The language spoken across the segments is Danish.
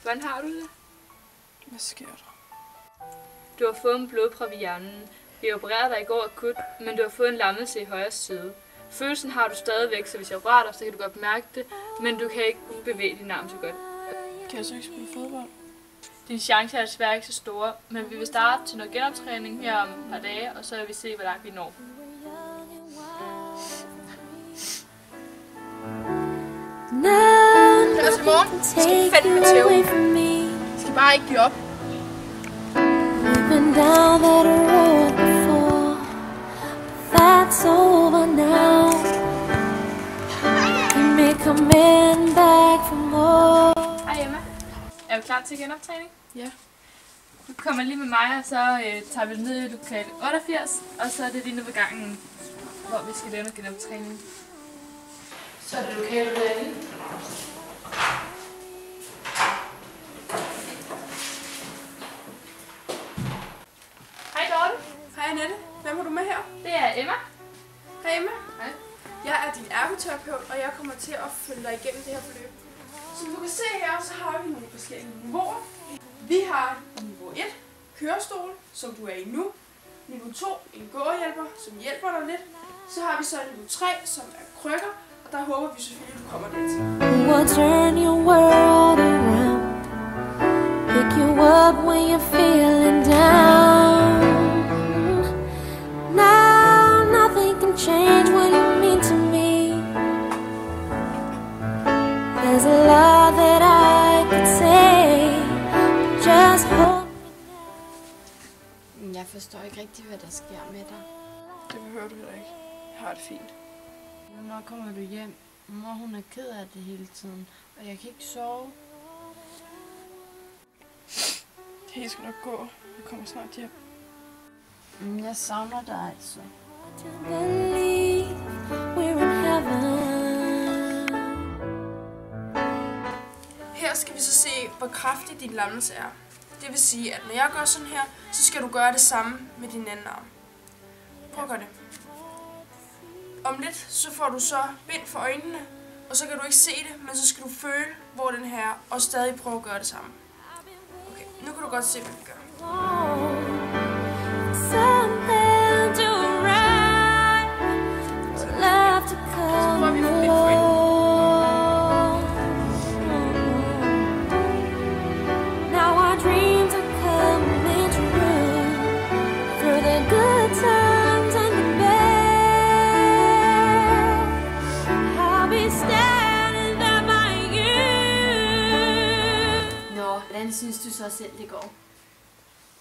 hvordan har du det? Hvad sker der? Du har fået en blodprop i hjernen. Vi opererede dig i går akut, men du har fået en lammelse i højre side. Følelsen har du stadigvæk, så hvis jeg rører dig, så kan du godt mærke det, men du kan ikke bevæge din arm så godt. Kan jeg så ikke spille fodbold? Dine chancer er desværre ikke så store, men vi vil starte til noget genoptræning her om et par dage, og så vil vi se, hvor langt vi når. Altså i morgen skal vi fandme tæve. Vi skal bare ikke give op. Been down that road before, but that's over now. You may come in back for more. Hej Emma. Er du klar til genoptræning? Ja. Du kommer lige med mig, og så tager vi ned i lokal 88, og så er det lige nede ved gangen, hvor vi skal lave noget genoptræning. Så er det lokale derinde. Hej Dorte. Hej Annette. Hvem er du med her? Det er Emma. Hej Emma. Hej. Jeg er din ergoterapeut, og jeg kommer til at følge dig igennem det her forløb. Som du kan se her, så har vi nogle forskellige niveauer. Vi har niveau 1, kørestol, som du er i nu. Niveau 2, en gåhjælper, som hjælper dig lidt. Så har vi så niveau 3, som er krykker, og der håber vi selvfølgelig, at du kommer dertil. We'll turn your world around, pick you up when you're feeling down. Now nothing can change what you mean to me. There's a lot that I could say, just hold me. Jeg forstår ikke rigtig, hvad der sker med dig. Det behøver du heller ikke. Jeg har det fint. Hvornår kommer du hjem? Mor, hun er ked af det hele tiden, og jeg kan ikke sove. Det hele skal nok gå. Jeg kommer snart hjem. Men jeg savner dig altså. To believe we're in heaven. Her skal vi så se, hvor kraftig din lammelse er. Det vil sige, at når jeg gør sådan her, så skal du gøre det samme med din anden arm. Prøv at gøre det. Om lidt, så får du så bind for øjnene, og så kan du ikke se det, men så skal du føle, hvor den her er, og stadig prøve at gøre det samme. Okay, nu kan du godt se, hvad vi gør. Something to write, love to come along. Now our dreams are coming true, through the good times and the bad. I'll be standing there by you. Nå, hvordan synes du så selv, det går?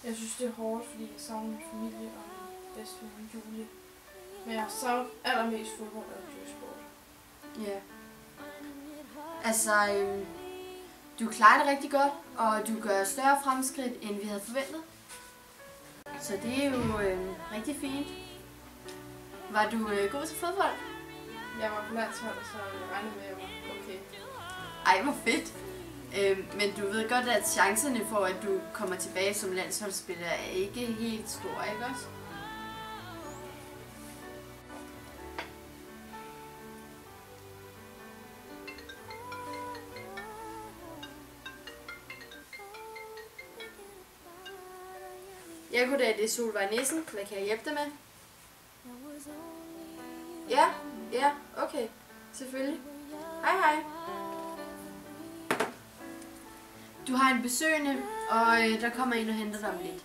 Jeg synes, det er hårdt, fordi jeg savner min familie og min bedsteveninde Julie. Men jeg savner allermest fodbold og dyresport. Ja. Altså, du klarer det rigtig godt, og du gør større fremskridt, end vi havde forventet. Så det er jo rigtig fint. Var du god til fodbold? Jeg var på landsholdet, så jeg regnede med, at jeg var okay. Ej, hvor fedt. Men du ved godt, at chancerne for, at du kommer tilbage som landsholdsspiller, er ikke helt store, ikke også? Ja, goddag, det er Solvej Nissen. Hvad kan jeg hjælpe dig med? Ja, okay. Selvfølgelig. Hej, hej. Du har en besøgende, og der kommer en og henter dig om lidt.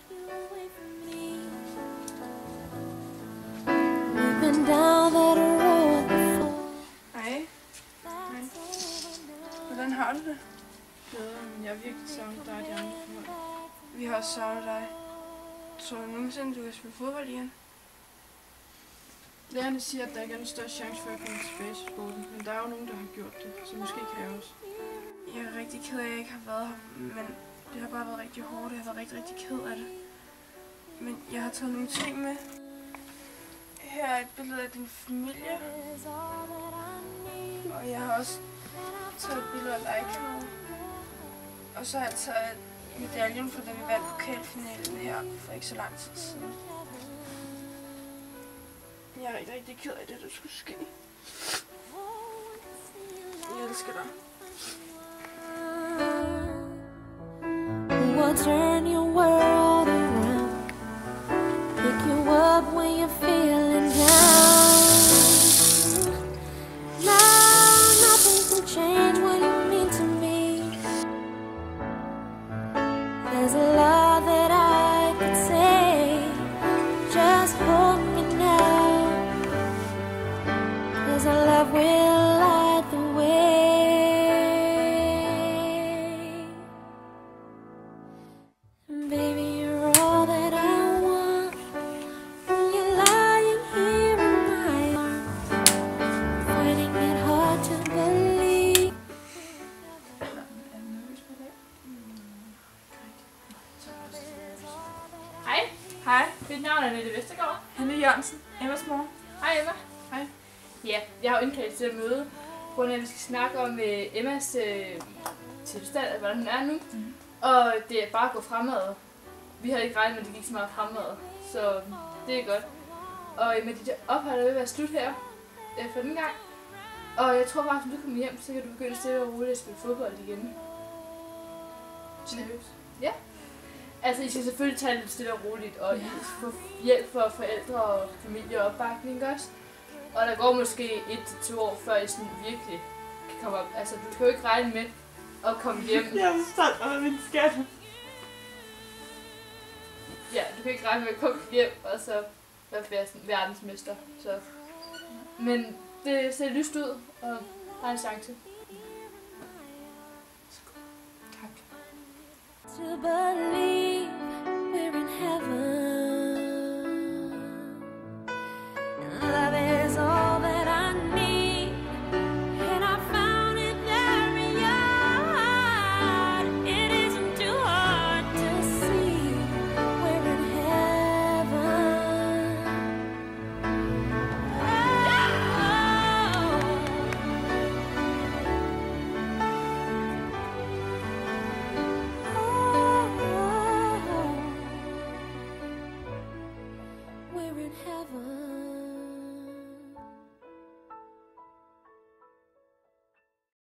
Been down that road before. Hej. Hvordan har du det? Jeg har virkelig savnet dig og de andre forhold. Vi har også savnet dig. Tror du nogensinde, du kan spille fodbold igen? Lærerne siger, at der ikke er en større chance for at komme tilbage til sporten, men der er jo nogen, der har gjort det, så måske kan jeg også. Jeg er rigtig ked af, at jeg ikke har været her, men det har bare været rigtig hårdt, jeg har været rigtig, rigtig ked af det. Men jeg har taget nogle ting med. Her er et billede af din familie. Og jeg har også taget et billede af Leica med. Og så har jeg taget medaljen for, da vi vandt pokalfinalen her for ikke så lang tid siden. Jeg er rigtig, rigtig ked af det, der skulle ske. Jeg elsker dig. There's a lot that I could say. Just hold me now, 'cause our love will light the way. Baby, you're all that I want. When you're lying here in my arms, finding it hard to believe. Hej, Hej, mit navn er Nette Vestergaard. Hanne Jørgensen, Emmas mor. Hej Emma. Hej. Ja, jeg har jo indkaldt til at møde, hvor vi skal snakke om Emmas tilstand, hvordan hun er nu. Og det er bare at gå fremad. Vi havde ikke regnet med, at det gik så meget fremad, så det er godt. Og med dit ophold er ved at være slut her for den gang. Og jeg tror bare, at når du kommer hjem, så kan du begynde stille og roligt at spille fodbold igen. Seriøst? Ja. Altså, I skal selvfølgelig tage det lidt stille og roligt, og I skal få hjælp fra forældre og familie og opbakning også. Og der går måske 1 til 2 år, før I sådan virkelig kan komme op. Altså, du kan jo ikke regne med at komme hjem. Jeg er stolt af min skat. Ja, du kan ikke regne med at komme hjem og så være sådan verdensmester. Så. Men det ser lyst ud, og der er en chance. Tak. To believe